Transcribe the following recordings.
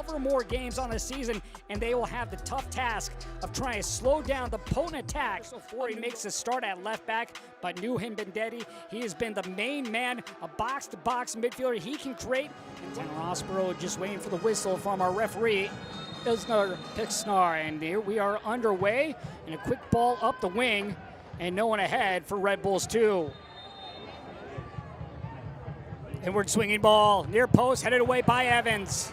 12 or more games on the season, and they will have the tough task of trying to slow down the potent attack before he makes a start at left back. But Nuhin Bendetti, he has been the main man, a box-to-box midfielder. He can create. And Rossborough just waiting for the whistle from our referee, Ilsner Pixnar, and here we are underway, and a quick ball up the wing, and no one ahead for Red Bulls 2. Inward swinging ball, near post, headed away by Evans.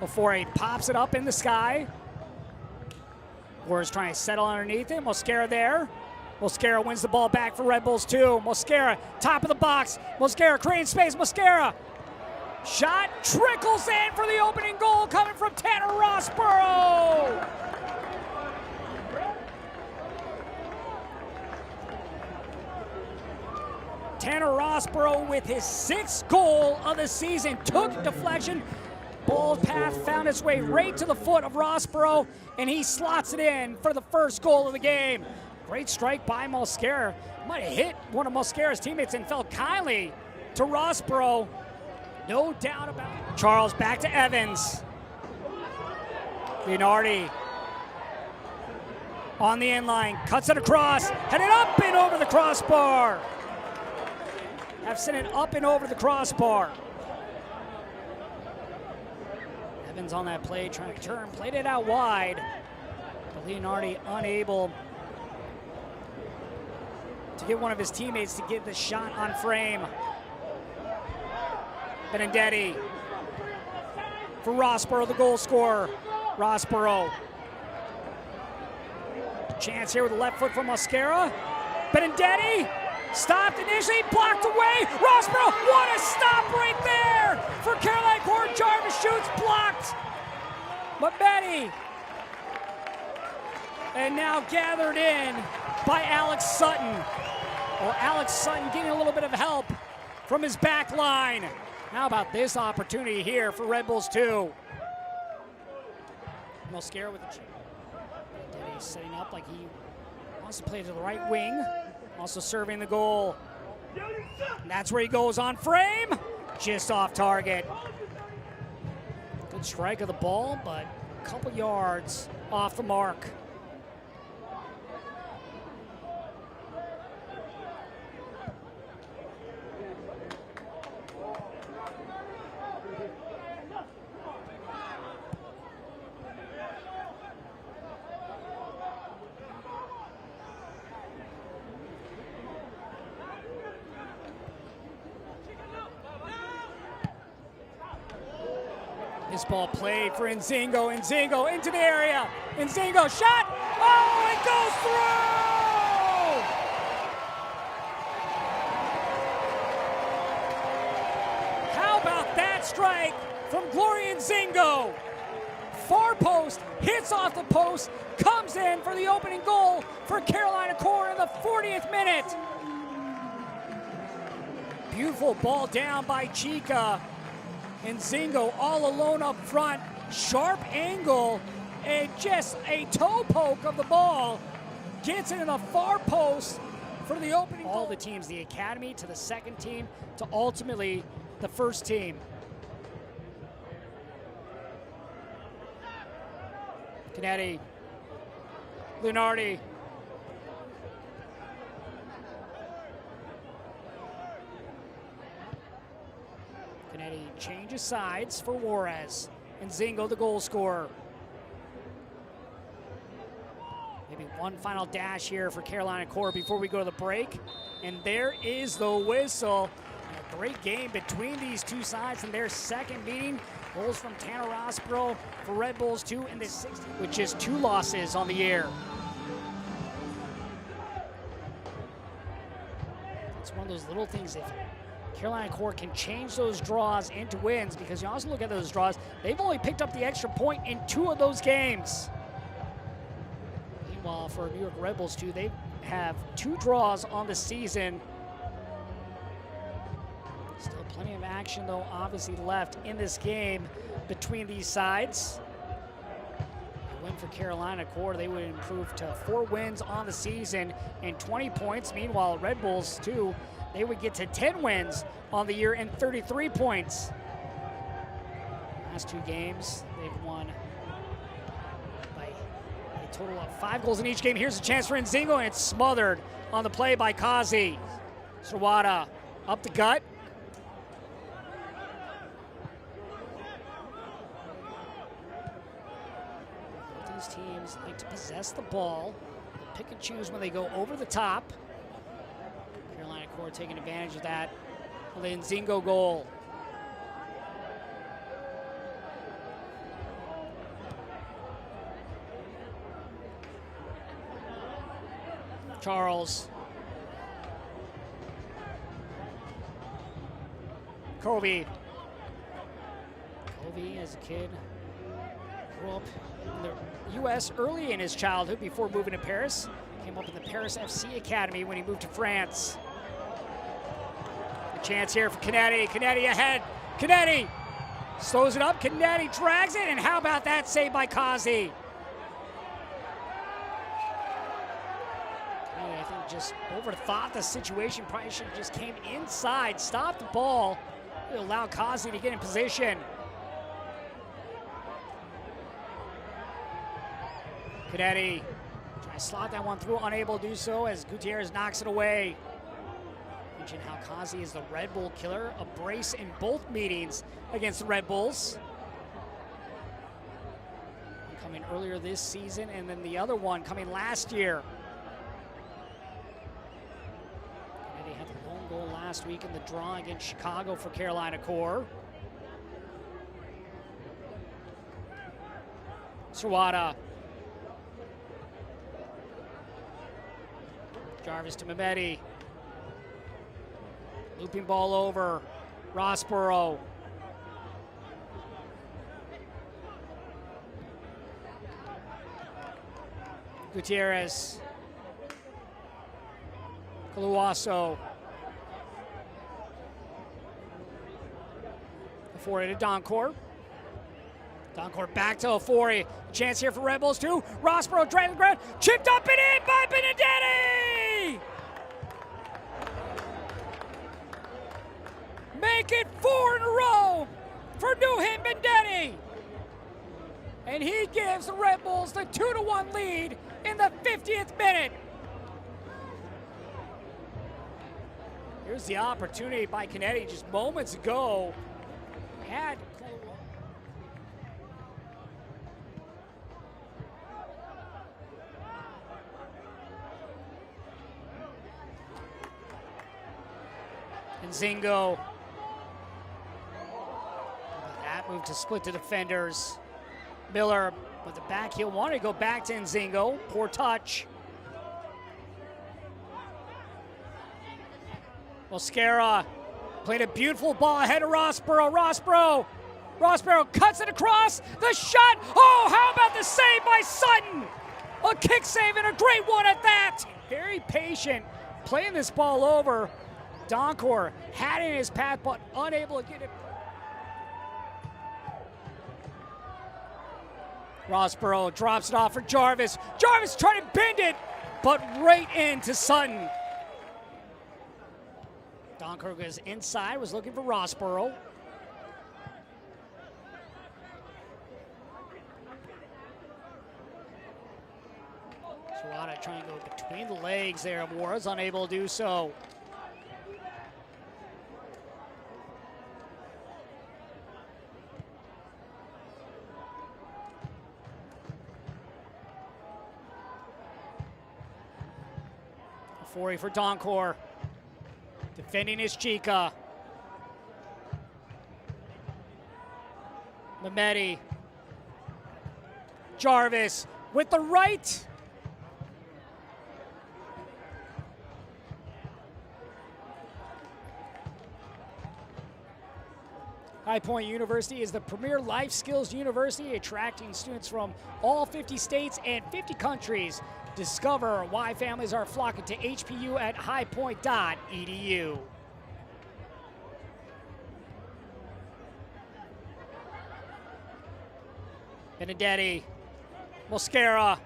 Before he pops it up in the sky. Warriors trying to settle underneath it. Mosquera there. Mosquera wins the ball back for Red Bulls 2. Mosquera, top of the box. Mosquera creating space. Mosquera. Shot trickles in for the opening goal coming from Tanner Rossborough. Tanner Rossborough with his 6th goal of the season. Took deflection. Ball path found its way right to the foot of Rossborough, and he slots it in for the first goal of the game. Great strike by Mosquera. Might have hit one of Mosquera's teammates and fell kindly to Rossborough. No doubt about it. Charles back to Evans. Leonardi on the inline, cuts it across, headed up and over the crossbar. Have sent it up and over the crossbar. Evans on that play, trying to turn, played it out wide. But Leonardi unable to get one of his teammates to get the shot on frame. Benedetti for Rossborough, the goal scorer. Rossborough. Chance here with the left foot from Mosquera. Benedetti stopped initially, blocked away. Rossborough, what a stop right there for Caroline Court. Jarvis shoots, blocked. Mabedi. And now gathered in by Alex Sutton. Well, Alex Sutton getting a little bit of help from his back line. How about this opportunity here for Red Bulls 2? Mosquera with the chip. Benedetti setting up like he wants to play to the right wing. Also serving the goal. And that's where he goes on frame. Just off target. Good strike of the ball, but a couple yards off the mark. This ball played for Nzingo. Nzingo into the area. Nzingo shot. Oh, it goes through! How about that strike from Gloria Nzingo? Far post, hits off the post, comes in for the opening goal for Carolina Core in the 40th minute. Beautiful ball down by Chica. Nzingo all alone up front, sharp angle, and just a toe poke of the ball. Gets it in the far post for the opening goal. All the teams, the academy to the second team to ultimately the first team. Canetti, Lunardi. Canetti changes sides for Juarez. Nzingo, the goal scorer. Maybe one final dash here for Carolina Core before we go to the break. And there is the whistle. A great game between these two sides in their second meeting. Goals from Tanner Rossborough for Red Bulls 2 in the 60th, with just 2 losses on the year. It's one of those little things if Carolina Core can change those draws into wins, because you also look at those draws, they've only picked up the extra point in 2 of those games. Meanwhile, for New York Red Bulls 2, they have 2 draws on the season. Still plenty of action, though, obviously left in this game between these sides. A win for Carolina Core, they would improve to 4 wins on the season and 20 points. Meanwhile, Red Bulls 2, they would get to 10 wins on the year and 33 points. Last 2 games, they've won by a total of 5 goals in each game. Here's a chance for Nzingo, and it's smothered on the play by Kazi. Sawada up the gut. Both these teams like to possess the ball, pick and choose when they go over the top. Carolina Core taking advantage of that on the Nzingo goal. Charles. Kobe. Kobe, as a kid, grew up in the U.S. early in his childhood before moving to Paris. Came up in the Paris FC Academy when he moved to France. A chance here for Canetti. Canetti ahead. Canetti slows it up. Canetti drags it, and how about that save by Kazi? I think just overthought the situation. Probably should have just came inside, stopped the ball, allow Kazi to get in position. Canetti trying to slot that one through, unable to do so as Gutierrez knocks it away. Mention how Kazi is the Red Bull killer, a brace in both meetings against the Red Bulls. Coming earlier this season, and then the other one coming last year. Canetti had the lone goal last week in the draw against Chicago for Carolina Core. Sawada. Jarvis to Mehmeti. Looping ball over. Rossborough. Gutierrez. Kaluaso. Ofori to Doncor. Doncor back to Ofori. Chance here for Red Bulls too. Rossborough dragging the ground. Chipped up and in by Benedetti! Make it 4 in a row for Nuhin Benedetti. And he gives the Red Bulls the 2-1 lead in the 50th minute. Here's the opportunity by Canetti just moments ago. Had Nzingo. That move to split the defenders. Miller with the back heel wanted to go back to Nzingo. Poor touch. Mosquera played a beautiful ball ahead of Rossborough. Rossborough cuts it across. The shot. Oh, how about the save by Sutton? A kick save and a great one at that. Very patient, playing this ball over. Doncor had it in his path, but unable to get it. Rossborough drops it off for Jarvis. Jarvis trying to bend it, but right into Sutton. Doncor goes inside, was looking for Rossborough. Sawada trying to go between the legs there, was unable to do so. For Doncor, defending his Chica. Mehmeti. Jarvis with the right. High Point University is the premier life skills university, attracting students from all 50 states and 50 countries. Discover why families are flocking to HPU at highpoint.edu. Benedetti. Mosquera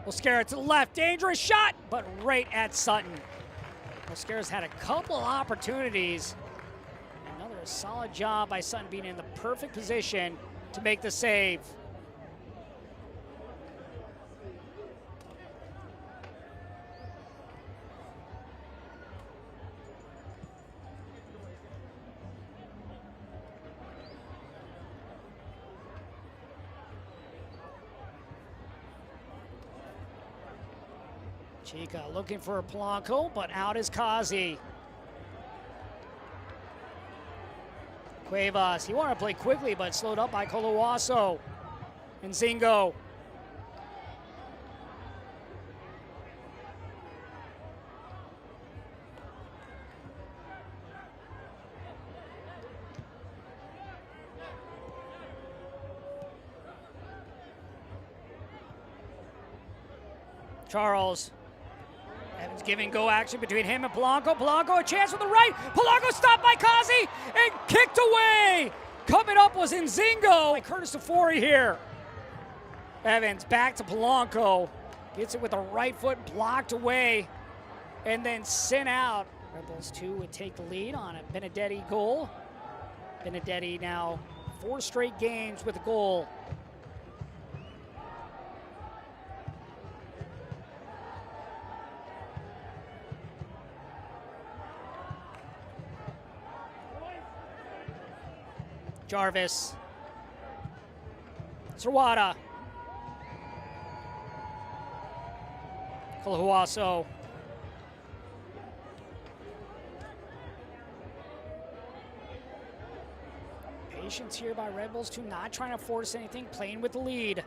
to the left. Dangerous shot, but right at Sutton. Mosquera's had a couple opportunities. Another a solid job by Sutton being in the perfect position to make the save. Chica looking for Polanco, but out is Kazi. Cuevas, he wanted to play quickly, but slowed up by Colowaso. And Zingo. Charles. Evans giving go action between him and Polanco. Polanco a chance with the right. Polanco stopped by Kazi and kicked away. Coming up was Nzingo. Curtis Tafori here. Evans back to Polanco. Gets it with the right foot, blocked away, and then sent out. Red Bulls 2 would take the lead on a Benedetti goal. Benedetti now 4 straight games with a goal. Jarvis. Sawada. Colowaso. Patience here by Red Bulls 2, not trying to force anything, playing with the lead.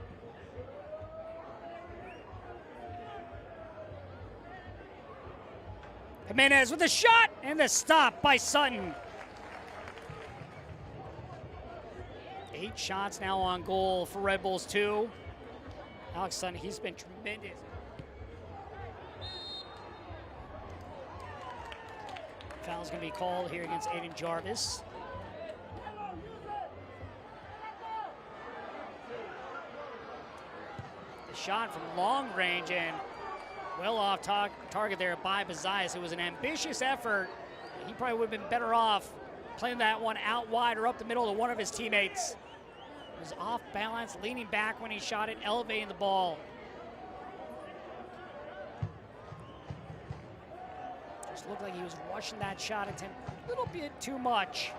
Jimenez with a shot and the stop by Sutton. 8 shots now on goal for Red Bulls 2. Alex Sutton, he's been tremendous. Foul's going to be called here against Aiden Jarvis. The shot from long range and well off target there by Bazias. It was an ambitious effort. He probably would have been better off playing that one out wide or up the middle to one of his teammates. He was off balance, leaning back when he shot it, elevating the ball. Just looked like he was rushing that shot attempt a little bit too much.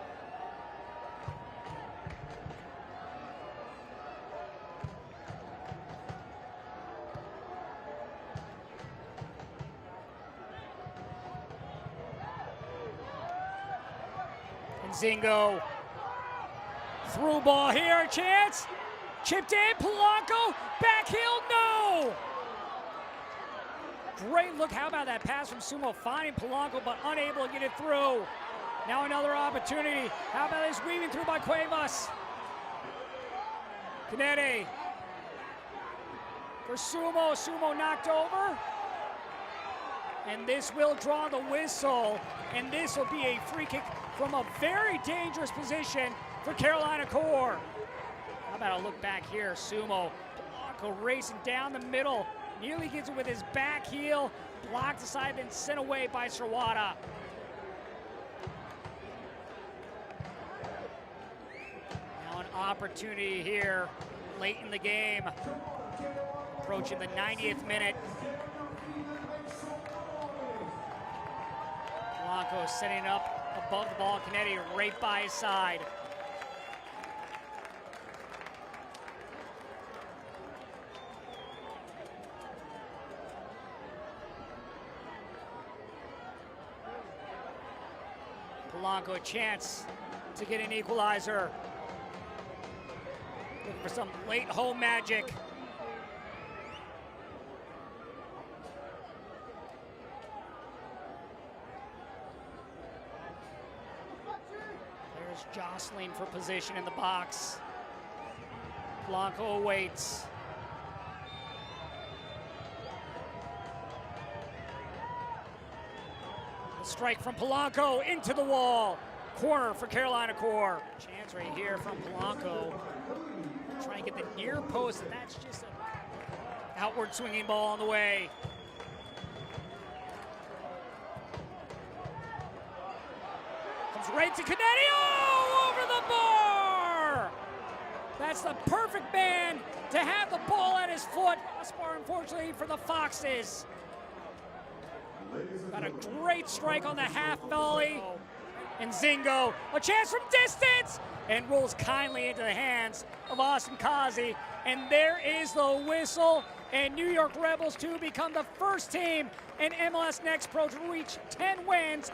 And Zingo. Through ball here, a chance. Chipped in, Polanco, back heel, no! Great look, how about that pass from Sumo, finding Polanco, but unable to get it through. Now another opportunity. How about this weaving through by Cuevas? Canetti. For Sumo, Sumo knocked over. And this will draw the whistle, and this will be a free kick from a very dangerous position for Carolina Core. How about a look back here, Sumo. Polanco racing down the middle, nearly gets it with his back heel, blocked aside, then sent away by Sawada. Now an opportunity here late in the game, approaching the 90th minute. Polanco setting up above the ball, Canetti right by his side. Polanco a chance to get an equalizer. Looking for some late home magic. There's jostling for position in the box. Polanco awaits. Strike from Polanco into the wall. Corner for Carolina Core. Chance right here from Polanco. Trying to get the near post, and that's just an outward swinging ball on the way. Comes right to Canetti. Oh! That's the perfect man to have the ball at his foot. Gaspar, unfortunately for the Foxes. Got a great strike on the half volley. And Zingo, a chance from distance, and rolls kindly into the hands of Austin Kazi. And there is the whistle. And New York Rebels, too, become the first team in MLS Next Pro to reach 10 wins.